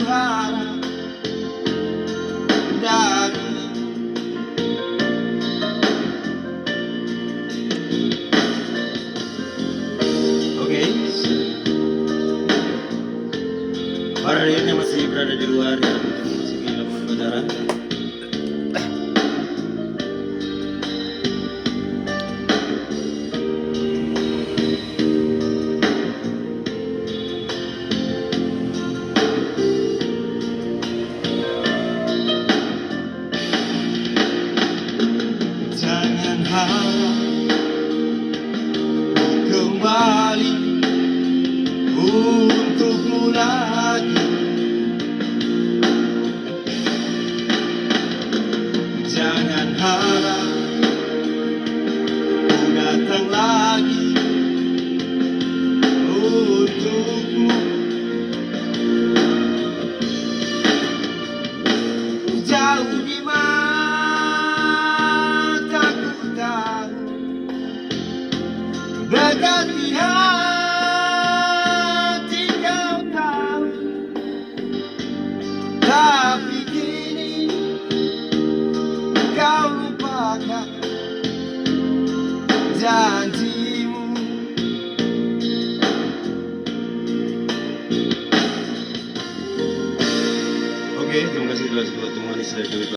harap dari Oke, para yang masih berada di luar ya, masih lapangan udara. Jangan harap kembali untukmu lagi. Jangan harap ku datang lagi untukmu. Jauh di mata ku tahu, dekat di hati kau tahu, tapi kini kau lupakan janjimu. Oke, terima kasih telah teman-teman. Saya